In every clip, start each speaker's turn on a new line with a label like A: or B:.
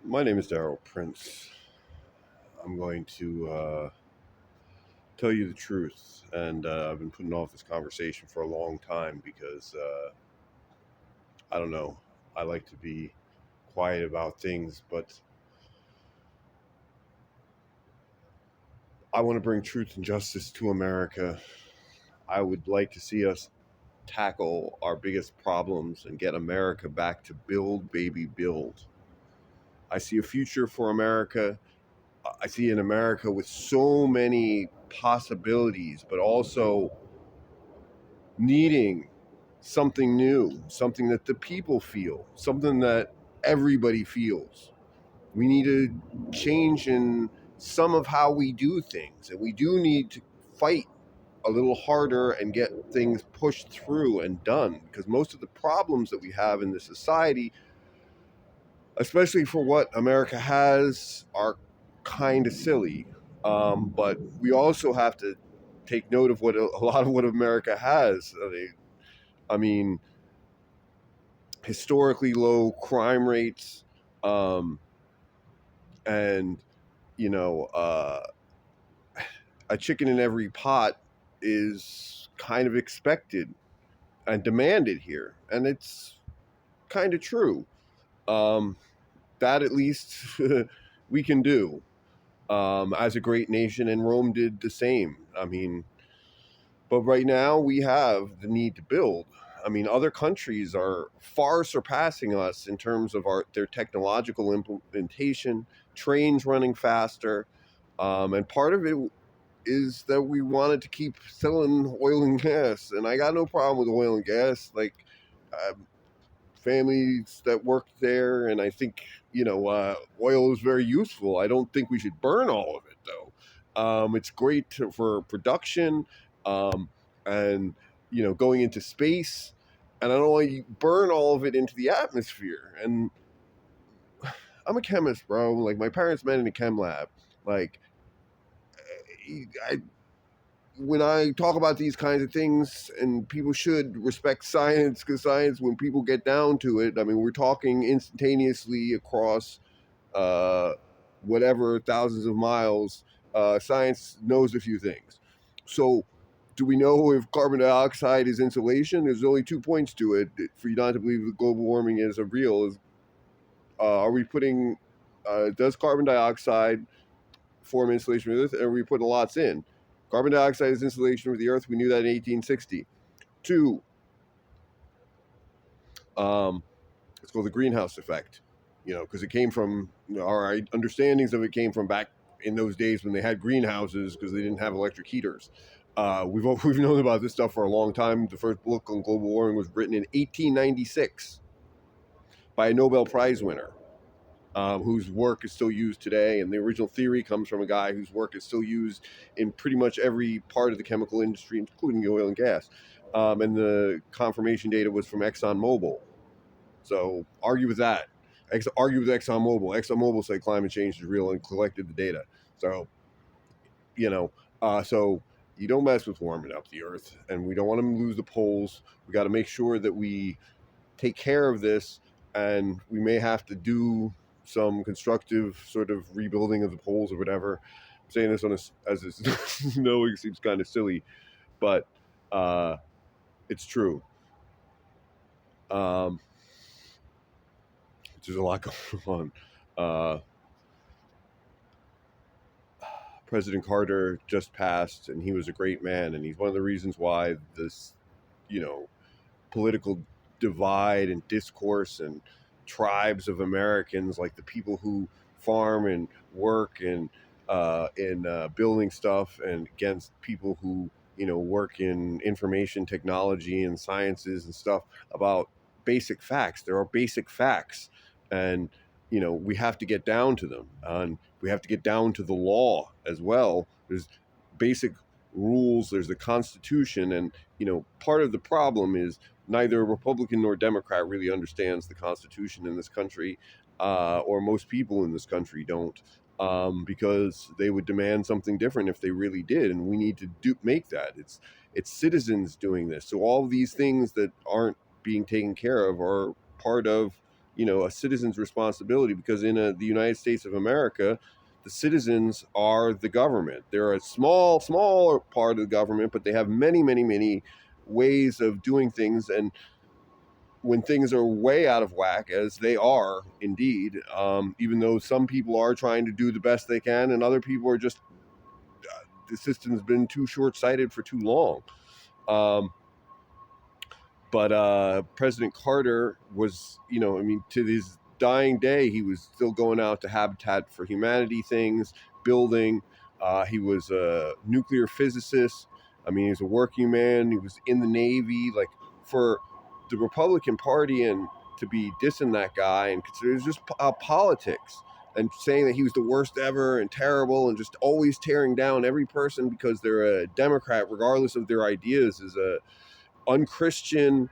A: My name is Daryl Prince. I'm going to tell you the truth, and I've been putting off this conversation for a long time because I don't know. I like to be quiet about things, but I want to bring truth and justice to America. I would like to see us tackle our biggest problems and get America back to build, baby, build. I see a future for America. I see an America with so many possibilities, but also needing something new, something that the people feel, something that everybody feels. We need a change in some of how we do things, and we do need to fight a little harder and get things pushed through and done, because most of the problems that we have in this society, especially for what America has, are kind of silly. But we also have to take note of what a lot of what America has. I mean, historically low crime rates, um, and you know, a chicken in every pot is kind of expected and demanded here, and it's kind of true. Um, that at least we can do as a great nation, and Rome did the same. I mean, but right now we have the need to build. I mean, other countries are far surpassing us in terms of their technological implementation, trains running faster, and part of it is that we wanted to keep selling oil and gas, and I got no problem with oil and gas. Like, uh, families that work there, and I think oil is very useful. I don't think we should burn all of it though. It's great for production, um, and going into space, and I don't want to burn all of it into the atmosphere. And I'm a chemist, bro. Like, my parents met in a chem lab. Like, I when I talk about these kinds of things, and people should respect science, because science, when people get down to it, I mean, we're talking instantaneously across uh, whatever thousands of miles. Science knows a few things. So, do we know if carbon dioxide is insulation? There's only 2 points to it for you not to believe that global warming is a real. Are we putting? Does carbon dioxide form insulation with the earth, and we put lots in? Carbon dioxide is insulation with the earth. We knew that in 1860. Two, um, it's called the greenhouse effect. Because it came from our understandings of it came from back in those days when they had greenhouses because they didn't have electric heaters. We've known about this stuff for a long time. The first book on global warming was written in 1896 by a Nobel Prize winner, whose work is still used today. And the original theory comes from a guy whose work is still used in pretty much every part of the chemical industry, including the oil and gas. And the confirmation data was from ExxonMobil. So argue with that. Argue with ExxonMobil. ExxonMobil said climate change is real and collected the data. So, you know, so you don't mess with warming up the earth, and we don't want to lose the poles. We got to make sure that we take care of this, and we may have to do some constructive sort of rebuilding of the poles or whatever. I'm saying this as it's knowing seems kind of silly, but uh, it's true. Um, there's a lot going on. President Carter just passed, and he was a great man, and he's one of the reasons why this, you know, political divide and discourse and tribes of Americans, like the people who farm and work and in building stuff, and against people who work in information technology and sciences and stuff, about basic facts. There are basic facts, and we have to get down to them, and we have to get down to the law as well. There's basic rules. There's the Constitution, and part of the problem is neither Republican nor Democrat really understands the Constitution in this country, or most people in this country don't, because they would demand something different if they really did, and we need to make that. It's citizens doing this. So all of these things that aren't being taken care of are part of a citizen's responsibility, because in the United States of America, the citizens are the government. They're a smaller part of the government, but they have many, many, many ways of doing things. And when things are way out of whack, as they are indeed, even though some people are trying to do the best they can, and other people are just, the system's been too short-sighted for too long. But President Carter was, to his dying day, he was still going out to Habitat for Humanity things, building. He was a nuclear physicist. I mean, he was a working man. He was in the Navy. Like, for the Republican Party and to be dissing that guy and consider it was just politics, and saying that he was the worst ever and terrible and just always tearing down every person because they're a Democrat, regardless of their ideas, is a unchristian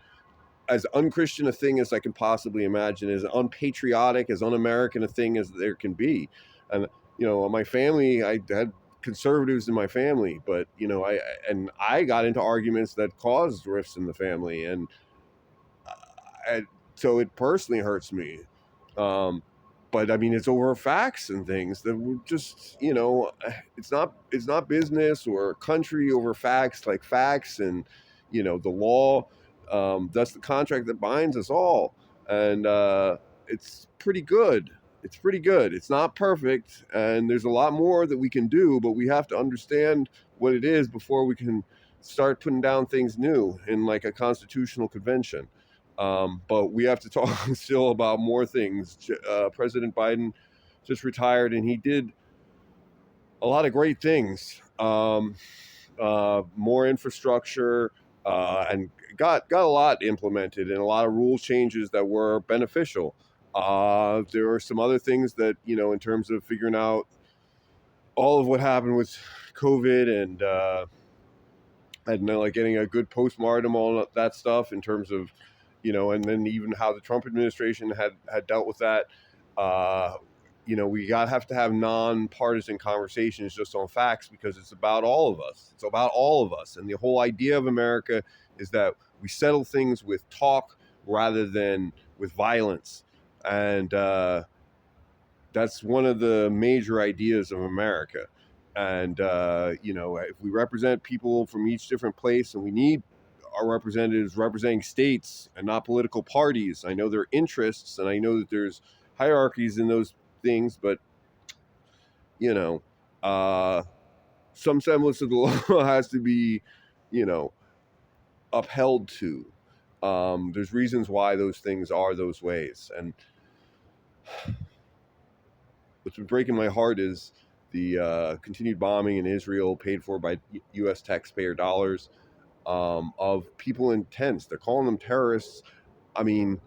A: as unchristian a thing as I can possibly imagine, as unpatriotic, as un-American a thing as there can be. And my family, I had conservatives in my family, but I got into arguments that caused rifts in the family, and so it personally hurts me. But I mean, it's over facts and things that we're just, it's not business or country over facts, like facts and, the law. That's the contract that binds us all. And it's pretty good. It's pretty good. It's not perfect. And there's a lot more that we can do, but we have to understand what it is before we can start putting down things new in like a constitutional convention. But we have to talk still about more things. President Biden just retired, and he did a lot of great things. More infrastructure, and got a lot implemented, and a lot of rule changes that were beneficial. There were some other things that, in terms of figuring out all of what happened with COVID and like getting a good postmortem on that stuff in terms of, and then even how the Trump administration had dealt with that. We have to have nonpartisan conversations just on facts, because it's about all of us. It's about all of us. And the whole idea of America is that we settle things with talk rather than with violence. And that's one of the major ideas of America. And, if we represent people from each different place, and we need our representatives representing states and not political parties. I know there are interests, and I know that there's hierarchies in those things, but, some semblance of the law has to be, upheld to. There's reasons why those things are those ways. And what's been breaking my heart is the continued bombing in Israel, paid for by U.S. taxpayer dollars, of people in tents. They're calling them terrorists. I mean,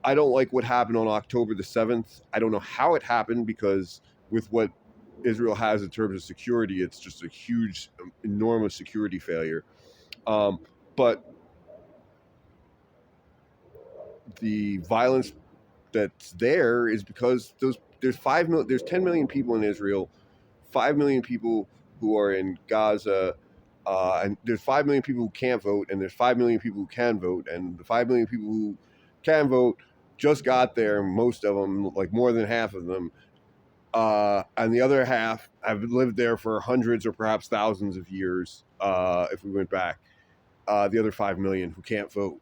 A: I don't like what happened on October the 7th. I don't know how it happened, because with what Israel has in terms of security, it's just a huge, enormous security failure. But the violence that's there is because there's 10 million people in Israel, 5 million people who are in Gaza, and there's 5 million people who can't vote, and there's 5 million people who can vote, and the 5 million people who can vote just got there. Most of them, like more than half of them, and the other half have lived there for hundreds or perhaps thousands of years. If we went back, the other 5 million who can't vote,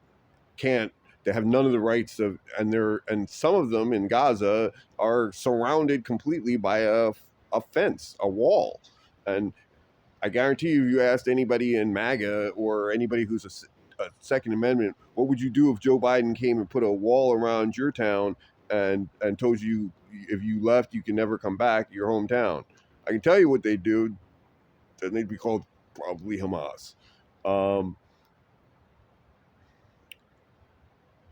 A: they have none of the rights of, and some of them in Gaza are surrounded completely by a fence, a wall. And I guarantee you, if you asked anybody in MAGA or anybody who's a Second Amendment, what would you do if Joe Biden came and put a wall around your town and told you if you left, you can never come back to your hometown? I can tell you what they'd do. Then they'd be called probably Hamas.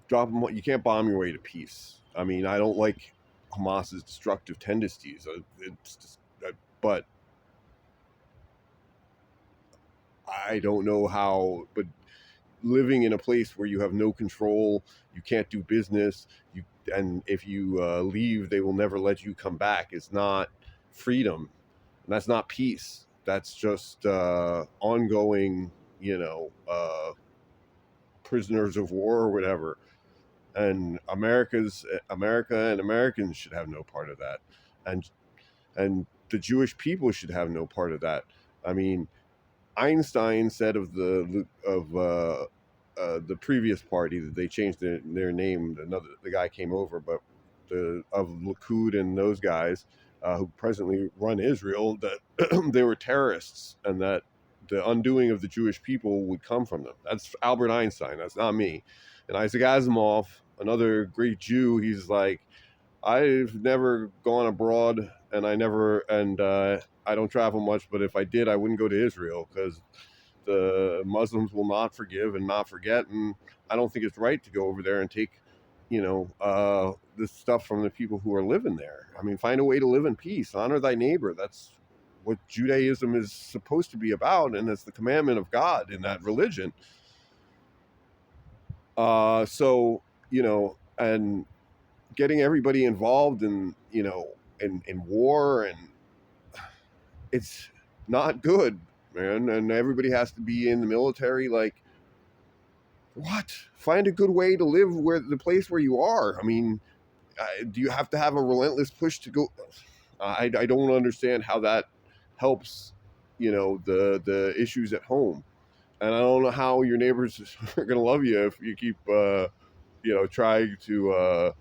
A: Drop them. You can't bomb your way to peace. I mean, I don't like Hamas's destructive tendencies. It's just, but I don't know how. But living in a place where you have no control, you can't do business, and if you leave, they will never let you come back. It's not freedom, and that's not peace. That's just ongoing, prisoners of war or whatever. and America and Americans should have no part of that, and the Jewish people should have no part of that. I mean, Einstein said of the previous party that they changed their name. The guy came over, but of Likud and those guys who presently run Israel, that they were terrorists and that the undoing of the Jewish people would come from them. That's Albert Einstein. That's not me. And Isaac Asimov, another great Jew, he's like, I've never gone abroad, and I don't travel much. But if I did, I wouldn't go to Israel because the Muslims will not forgive and not forget, and I don't think it's right to go over there and take, this stuff from the people who are living there. I mean, find a way to live in peace, honor thy neighbor. That's what Judaism is supposed to be about, and it's the commandment of God in that religion. So and getting everybody involved in war, and it's not good, man. And everybody has to be in the military. Like, what? Find a good way to live where the place where you are. I mean, do you have to have a relentless push to go? I don't understand how that helps, the issues at home. And I don't know how your neighbors are going to love you if you keep, trying to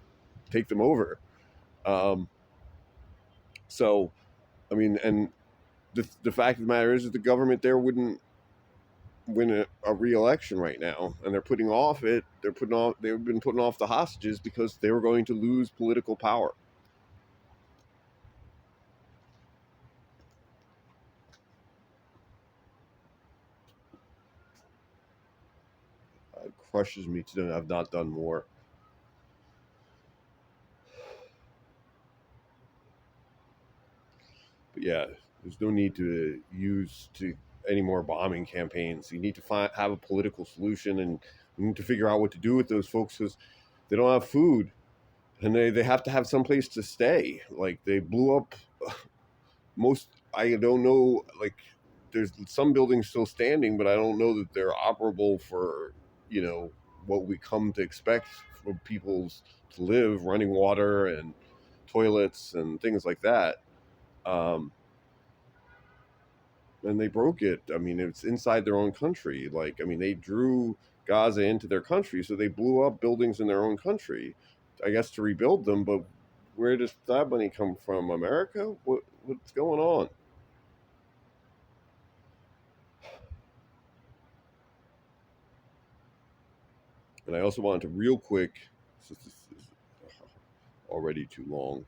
A: take them over. Um, so, I mean, and the fact of the matter is that the government there wouldn't win a re-election right now, and they're putting off it. They've been putting off the hostages because they were going to lose political power. It crushes me to know I've not done more. But yeah, there's no need to use to any more bombing campaigns. You need to have a political solution, and you need to figure out what to do with those folks because they don't have food, and they have to have some place to stay. Like, they blew up most. I don't know. Like, there's some buildings still standing, but I don't know that they're operable for what we come to expect for people's to live, running water and toilets and things like that. Um, and they broke it. I mean, it's inside their own country. Like, I mean, they drew Gaza into their country, so they blew up buildings in their own country, I guess, to rebuild them. But where does that money come from? America? What's going on? And I also wanted to real quick, since this is already too long.